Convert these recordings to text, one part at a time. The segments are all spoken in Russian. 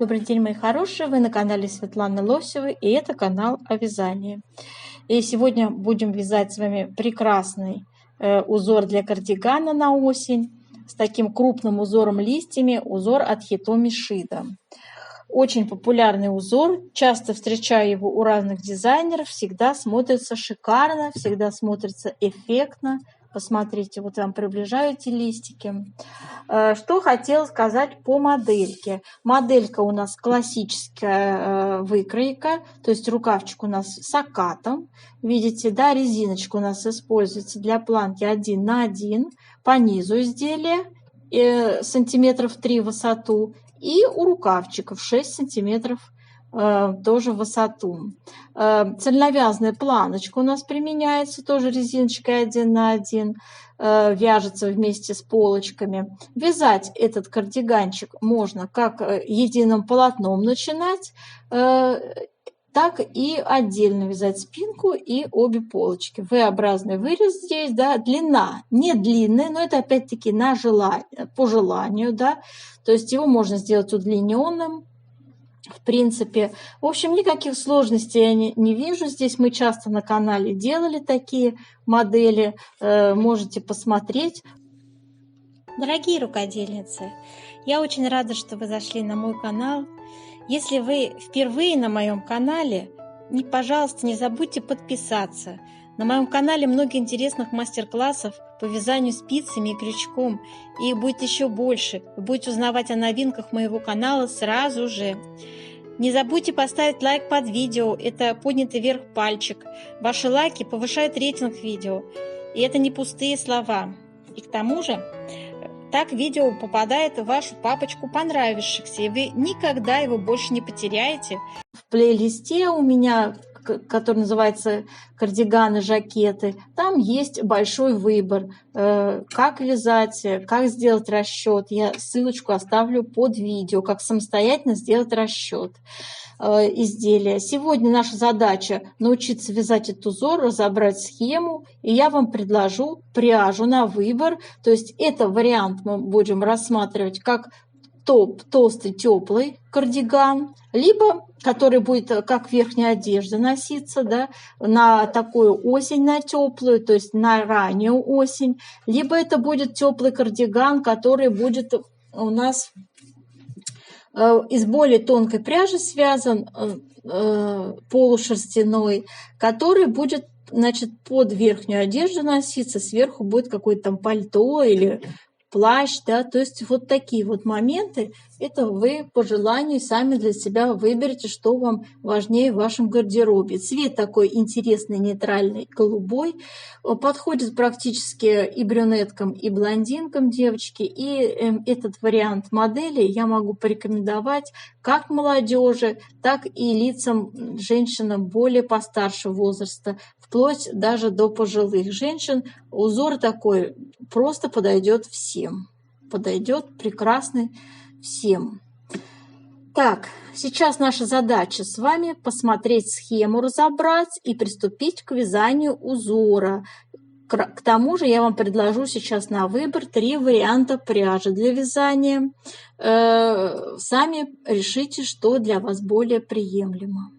Добрый день, мои хорошие! Вы на канале Светланы Лосевой, и это канал о вязании. И сегодня будем вязать с вами прекрасный узор для кардигана на осень с таким крупным узором листьями, узор от Hitomi Shida. Очень популярный узор, часто встречаю его у разных дизайнеров, всегда смотрится шикарно, всегда смотрится эффектно. Посмотрите, вот я вам приближаю эти листики. Что хотела сказать по модельке. Моделька у нас классическая выкройка, то есть рукавчик у нас с окатом. Видите, да, резиночка у нас используется для планки 1 на 1 по низу изделия, сантиметров 3 в высоту, и у рукавчиков 6 сантиметров тоже в высоту. Цельновязная планочка у нас применяется, тоже резиночкой 1 на 1, вяжется вместе с полочками. Вязать этот кардиганчик можно как единым полотном начинать, так и отдельно вязать спинку и обе полочки. V-образный вырез здесь, да, длина не длинная, но это опять-таки по желанию, да, то есть его можно сделать удлиненным. В принципе, в общем, никаких сложностей я не вижу. Здесь мы часто на канале делали такие модели. Можете посмотреть. Дорогие рукодельницы, я очень рада, что вы зашли на мой канал. Если вы впервые на моем канале, пожалуйста, не забудьте подписаться. На моем канале много интересных мастер-классов по вязанию спицами и крючком. И их будет еще больше. Вы будете узнавать о новинках моего канала сразу же. Не забудьте поставить лайк под видео. Это поднятый вверх пальчик. Ваши лайки повышают рейтинг видео. И это не пустые слова. И к тому же, так видео попадает в вашу папочку понравившихся, и вы никогда его больше не потеряете. В плейлисте у меня, который называется «Кардиганы, жакеты», там есть большой выбор, как вязать, как сделать расчет. Я ссылочку оставлю под видео, как самостоятельно сделать расчет изделия. Сегодня наша задача научиться вязать этот узор, разобрать схему, и я вам предложу пряжу на выбор. То есть это вариант мы будем рассматривать как толстый теплый кардиган, либо который будет как верхняя одежда носиться, да, на такую осень, на теплую, то есть на раннюю осень, либо это будет теплый кардиган, который будет у нас из более тонкой пряжи связан, полушерстяной, который будет, значит, под верхнюю одежду носиться, сверху будет какое-то там пальто или плащ, да, то есть вот такие вот моменты, это вы по желанию сами для себя выберете, что вам важнее в вашем гардеробе. Цвет такой интересный, нейтральный, голубой, подходит практически и брюнеткам, и блондинкам, девочки, и этот вариант модели я могу порекомендовать как молодежи, так и лицам, женщинам более постаршего возраста, вплоть даже до пожилых женщин. Узор такой просто подойдет всем. Подойдет прекрасный всем. Так, сейчас наша задача с вами посмотреть схему, разобрать и приступить к вязанию узора. К тому же я вам предложу сейчас на выбор 3 варианта пряжи для вязания. Сами решите, что для вас более приемлемо.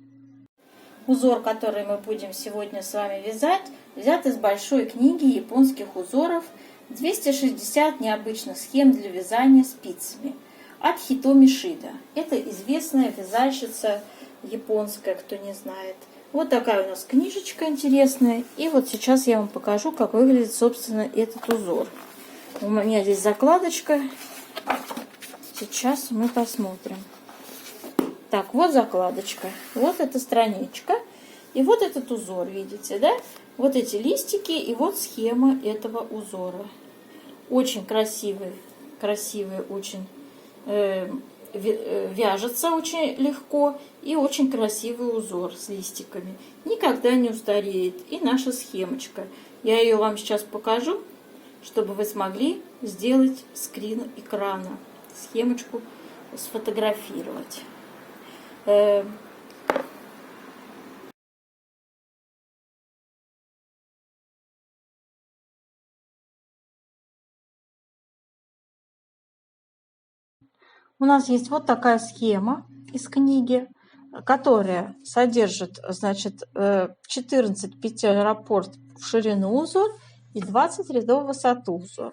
Узор, который мы будем сегодня с вами вязать, взят из большой книги японских узоров «260 необычных схем для вязания спицами» от Hitomi Shida. Это известная вязальщица японская, кто не знает. Вот такая у нас книжечка интересная. И вот сейчас я вам покажу, как выглядит, собственно, этот узор. У меня здесь закладочка. Сейчас мы посмотрим. Так, вот закладочка. Вот эта страничка. И вот этот узор, видите, да? Вот эти листики и вот схема этого узора. Очень красивый, очень вяжется очень легко и очень красивый узор с листиками. Никогда не устареет. И наша схемочка. Я ее вам сейчас покажу, чтобы вы смогли сделать скрин экрана. Схемочку сфотографировать. У нас есть вот такая схема из книги, которая содержит, значит, 14 петель-раппорт в ширину узор и 20 рядов в высоту узора.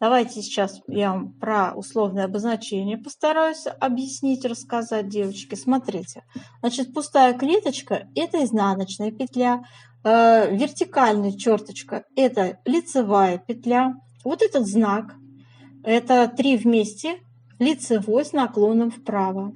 Давайте сейчас я вам про условное обозначение постараюсь объяснить, рассказать, девочки. Смотрите, значит, пустая клеточка – это изнаночная петля, вертикальная черточка – это лицевая петля. Вот этот знак – это 3 вместе, лицевой с наклоном вправо.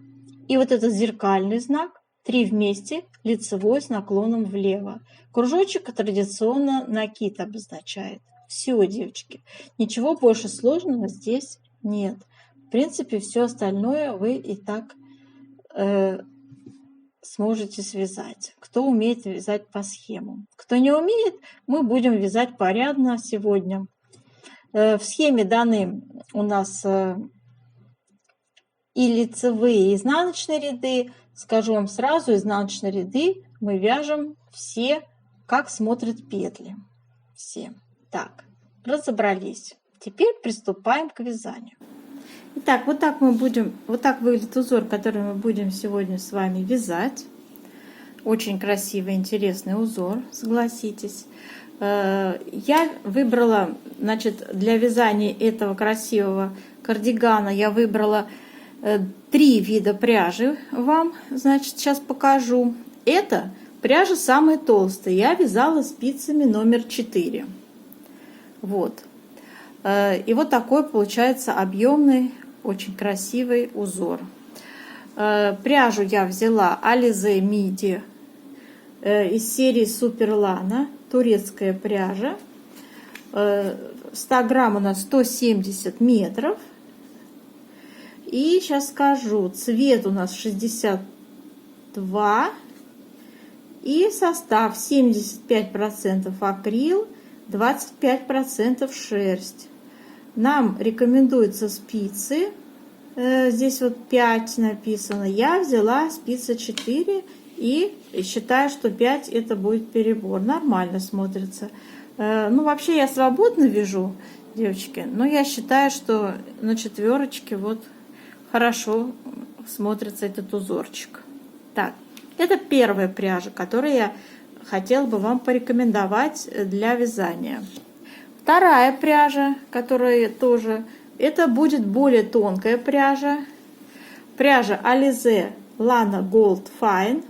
И вот этот зеркальный знак 3 вместе, лицевой с наклоном влево. Кружочек традиционно накид обозначает. Все, девочки, ничего больше сложного здесь нет. В принципе, все остальное вы и так сможете связать. Кто умеет вязать по схемам. Кто не умеет, мы будем вязать порядно сегодня. В схеме даны у нас и лицевые, и изнаночные ряды. Скажу вам сразу, изнаночные ряды мы вяжем все, как смотрят петли. Все. Так, разобрались. Теперь приступаем к вязанию. Итак, вот так выглядит узор, который мы будем сегодня с вами вязать. Очень красивый, интересный узор, согласитесь. Я выбрала, значит, для вязания этого красивого кардигана я выбрала 3 вида пряжи вам, значит, сейчас покажу. Это пряжа самая толстая. Я вязала спицами номер 4. Вот. И вот такой получается объемный, очень красивый узор. Пряжу я взяла Alize Midi из серии Super Lana, турецкая пряжа. 100 грамм у нас 170 метров. И сейчас скажу, цвет у нас 62 и состав 75% акрил, 25% шерсть. Нам рекомендуются спицы, здесь вот 5 написано, я взяла спицы 4 и считаю, что 5 это будет перебор, нормально смотрится. Ну вообще я свободно вяжу, девочки, но я считаю, что на 4 вот хорошо смотрится этот узорчик. Так, это первая пряжа, которую я хотела бы вам порекомендовать для вязания. Вторая пряжа, которая тоже, это будет более тонкая пряжа. Пряжа Alize Lana Gold Fine,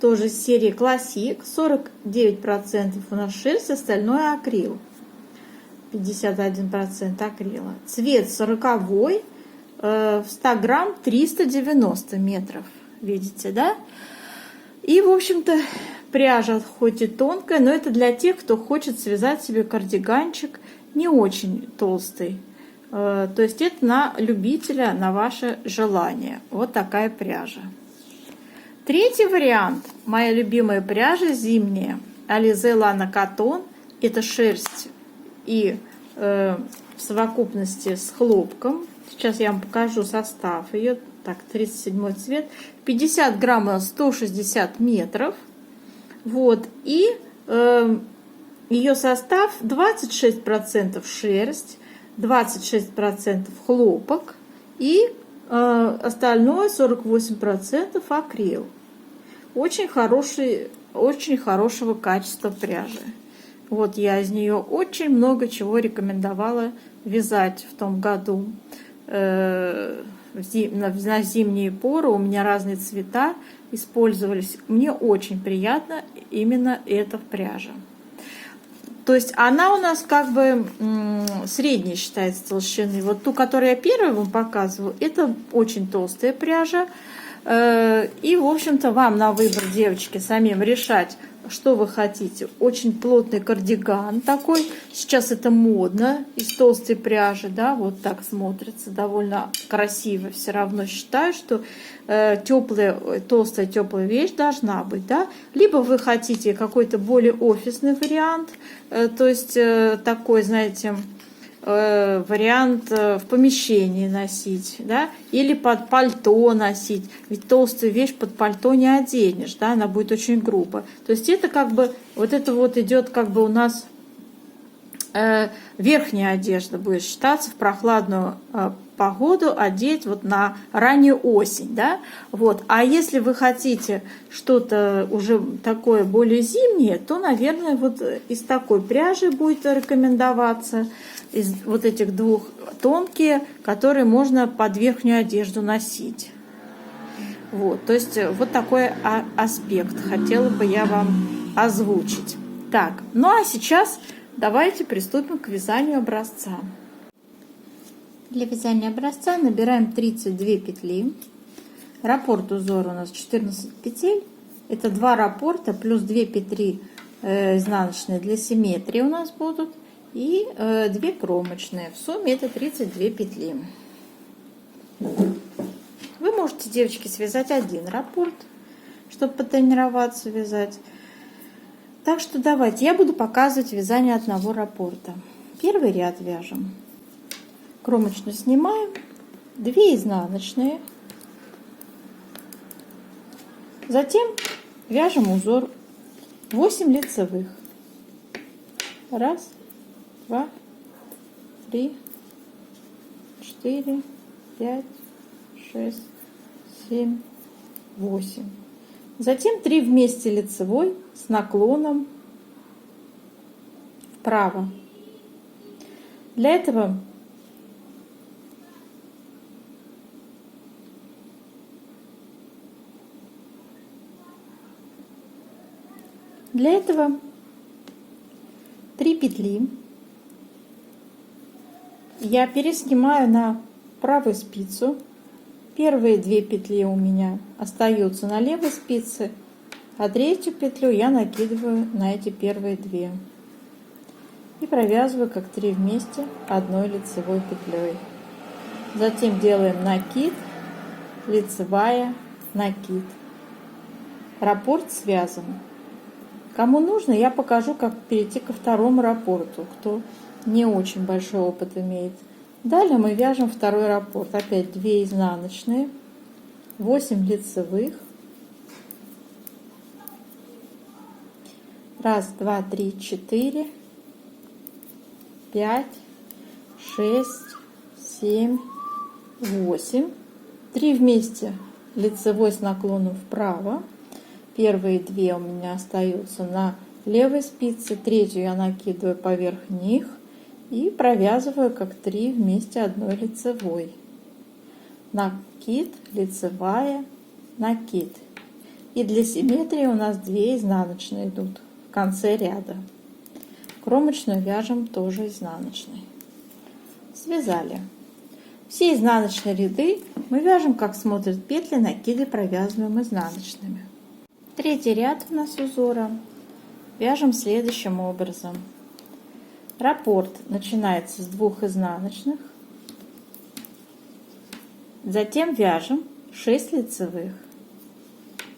тоже из серии Classic. 49% у нас шерсть, остальное акрил. 51% акрила. Цвет 40-й. В 100 грамм 390 метров. Видите, да? И, в общем-то, пряжа хоть и тонкая, но это для тех, кто хочет связать себе кардиганчик не очень толстый. То есть это на любителя, на ваше желание. Вот такая пряжа. Третий вариант. Моя любимая пряжа зимняя. Alize Lana Cotton. Это шерсть и в совокупности с хлопком. Сейчас я вам покажу состав ее. Так, 37 цвет. 50 грамм 160 метров. Вот. И ее состав 26% шерсть, 26% хлопок и остальное 48% акрил. Очень хорошего качества пряжи. Вот я из нее очень много чего рекомендовала вязать в том году. На зимние поры у меня разные цвета использовались. Мне очень приятно именно эта пряжа. То есть она у нас как бы средняя считается толщины. Вот ту, которую я первую вам показываю, это очень толстая пряжа. И, в общем-то, вам на выбор, девочки, самим решать, что вы хотите. Очень плотный кардиган такой. Сейчас это модно, из толстой пряжи, да, вот так смотрится, довольно красиво. Все равно считаю, что толстая теплая вещь должна быть, да. Либо вы хотите какой-то более офисный вариант, то есть такой, знаете, вариант в помещении носить, да, или под пальто носить, ведь толстую вещь под пальто не оденешь, да, она будет очень грубо. То есть это как бы, вот это вот идет как бы у нас верхняя одежда будет считаться в прохладную погоду одеть вот на раннюю осень, да, вот. А если вы хотите что-то уже такое более зимнее, то, наверное, вот из такой пряжи будет рекомендоваться, из вот этих двух тонкие, которые можно под верхнюю одежду носить. Вот, то есть вот такой аспект хотела бы я вам озвучить. Так, ну а сейчас давайте приступим к вязанию образца. Для вязания образца набираем 32 петли. Раппорт узора у нас 14 петель. Это 2 раппорта плюс 2 петли изнаночные для симметрии у нас будут. И 2 кромочные. В сумме это 32 петли. Вы можете, девочки, связать один раппорт, чтобы потренироваться вязать. Так что давайте, я буду показывать вязание одного раппорта. Первый ряд вяжем. Кромочную снимаем, 2 изнаночные, затем вяжем узор 8 лицевых. 1, 2, 3, 4, 5, 6, 7, 8. Затем 3 вместе лицевой с наклоном вправо. Для этого Для 3 петли я переснимаю на правую спицу. Первые 2 петли у меня остаются на левой спице, а третью петлю я накидываю на эти первые 2 и провязываю как 3 вместе одной лицевой петлей. Затем делаем накид, лицевая, накид. Раппорт связан. Кому нужно, я покажу, как перейти ко второму раппорту, кто не очень большой опыт имеет. Далее мы вяжем второй раппорт. Опять 2 изнаночные, 8 лицевых. 1, 2, 3, 4, 5, 6, 7, 8. 3 вместе лицевой с наклоном вправо. Первые 2 у меня остаются на левой спице, третью я накидываю поверх них и провязываю как 3 вместе одной лицевой. Накид, лицевая, накид. И для симметрии у нас 2 изнаночные идут в конце ряда. Кромочную вяжем тоже изнаночной. Связали. Все изнаночные ряды мы вяжем, как смотрят петли, накиды провязываем изнаночными. Третий ряд у нас узора вяжем следующим образом. Раппорт начинается с 2 изнаночных, затем вяжем 6 лицевых.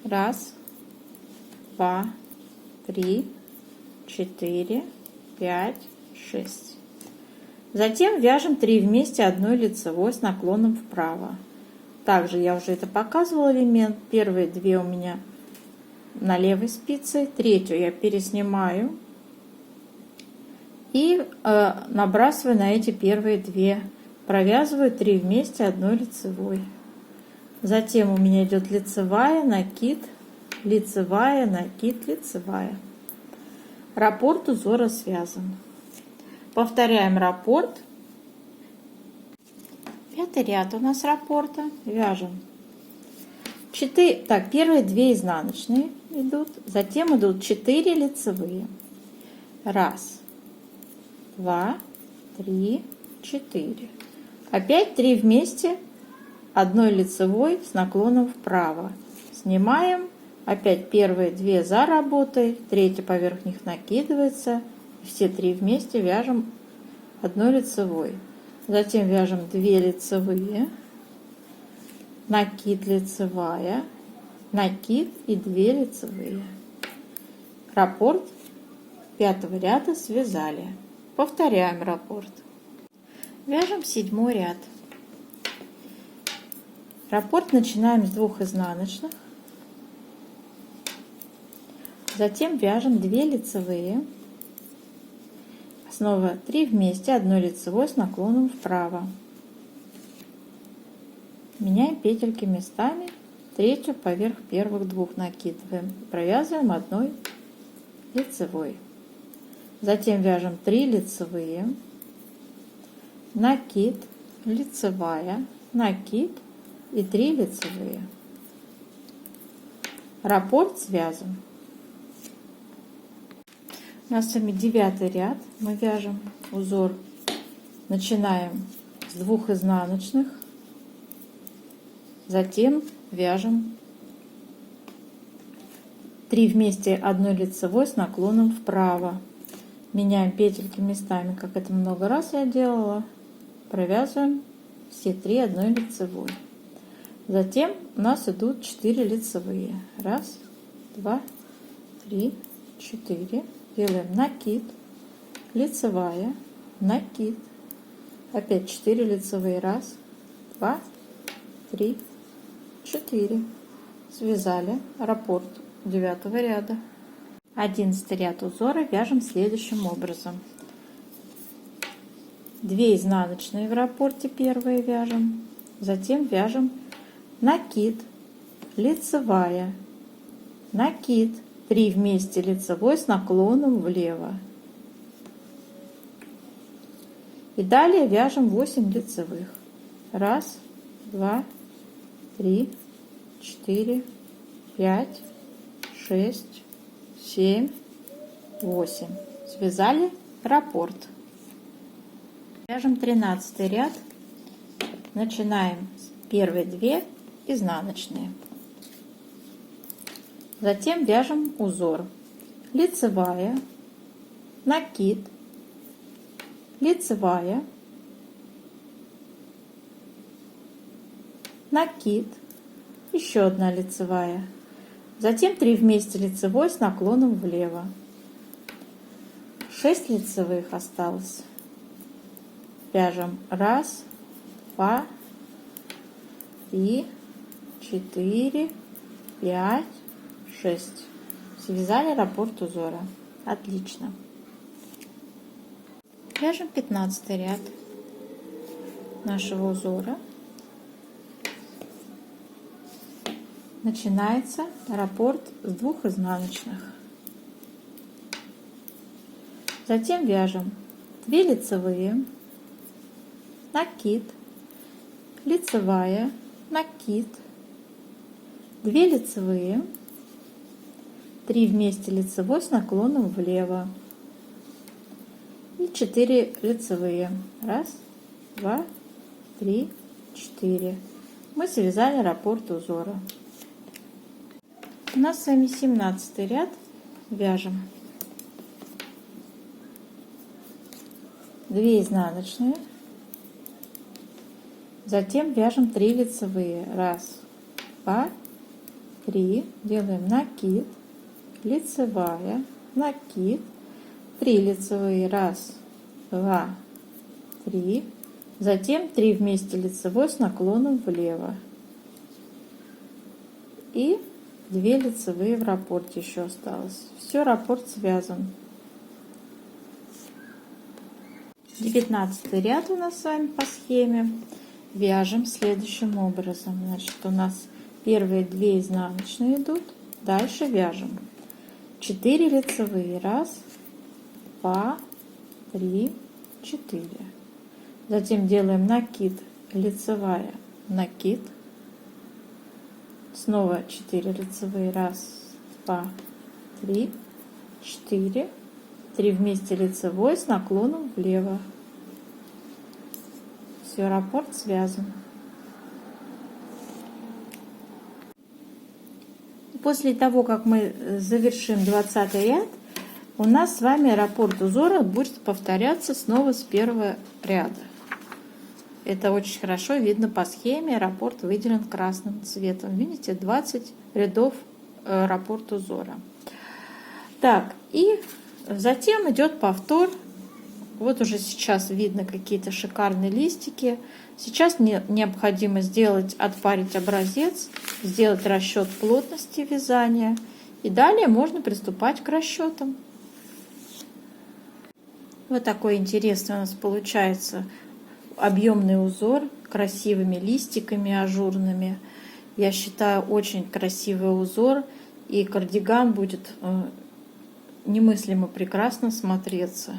1, 2, 3, 4, 5, 6. Затем вяжем 3 вместе одной лицевой с наклоном вправо. Также я уже это показывала элемент. Первые 2 у меня на левой спице, третью я переснимаю и набрасываю на эти первые 2, провязываю 3 вместе одной лицевой. Затем у меня идет лицевая, накид, лицевая, накид, лицевая. Раппорт узора связан. Повторяем раппорт. 5-й ряд у нас раппорта. Вяжем 4, так, первые 2 изнаночные идут, затем идут 4 лицевые. 1, 2, 3, 4. Опять 3 вместе одной лицевой с наклоном вправо. Снимаем. Опять первые 2 за работой, третья поверх них накидывается. Все 3 вместе вяжем одной лицевой. Затем вяжем 2 лицевые. Накид, лицевая, накид и 2 лицевые. Раппорт 5-го ряда связали. Повторяем раппорт. Вяжем 7-й ряд. Раппорт начинаем с 2 изнаночных. Затем вяжем 2 лицевые. Снова 3 вместе одной лицевой с наклоном вправо. Меняем петельки местами, третью поверх первых двух накидываем, провязываем одной лицевой. Затем вяжем 3 лицевые, накид, лицевая, накид и 3 лицевые. Раппорт связан. У нас с вами 9 ряд. Мы вяжем узор, начинаем с 2 изнаночных, затем вяжем 3 вместе одной лицевой с наклоном вправо. Меняем петельки местами, как это много раз я делала. Провязываем все 3 одной лицевой. Затем у нас идут 4 лицевые. 1, 2, 3, 4. Делаем накид, лицевая, накид. Опять 4 лицевые. 1, 2, 3, 4. Связали раппорт 9 ряда. 11 ряд узора вяжем следующим образом. 2 изнаночные в раппорте первые вяжем, затем вяжем накид, лицевая, накид, 3 вместе лицевой с наклоном влево. И далее вяжем 8 лицевых. 1, 2, 3, 4, 5, 6, 7, 8. Связали раппорт. Вяжем 13 ряд. Начинаем с первой 2 изнаночные. Затем вяжем узор. Лицевая, накид, лицевая, накид, еще одна лицевая. Затем 3 вместе лицевой с наклоном влево. 6 лицевых осталось. Вяжем 1, 2, 3, 4, 5, 6. Связали раппорт узора. Отлично. Вяжем 15 ряд нашего узора. Начинается раппорт с 2 изнаночных. Затем вяжем 2 лицевые, накид, лицевая, накид, 2 лицевые, 3 вместе лицевой с наклоном влево и 4 лицевые. 1, 2, 3, 4. Мы связали раппорт узора. У нас с вами 17 ряд. Вяжем 2 изнаночные, затем вяжем 3 лицевые. 1, 2, 3. Делаем накид, лицевая, накид, 3 лицевые. 1, 2, 3. Затем 3 вместе лицевой с наклоном влево и 2 лицевые в раппорте еще осталось. Все, раппорт связан. 19 ряд у нас с вами по схеме. Вяжем следующим образом. Значит, у нас первые 2 изнаночные идут. Дальше вяжем 4 лицевые. 1, 2, 3, 4. Затем делаем накид, лицевая, накид. Снова 4 лицевые. 1, 2, 3, 4. 3 вместе лицевой с наклоном влево. Все, раппорт связан. После того, как мы завершим 20 ряд, у нас с вами раппорт узора будет повторяться снова с первого ряда. Это очень хорошо видно по схеме. Раппорт выделен красным цветом. Видите, 20 рядов раппорт узора. Так, и затем идет повтор. Вот уже сейчас видно какие-то шикарные листики. Сейчас мне необходимо отпарить образец, сделать расчет плотности вязания. И далее можно приступать к расчетам. Вот такой интересный у нас получается объемный узор, красивыми листиками ажурными. Я считаю, очень красивый узор, и кардиган будет немыслимо прекрасно смотреться.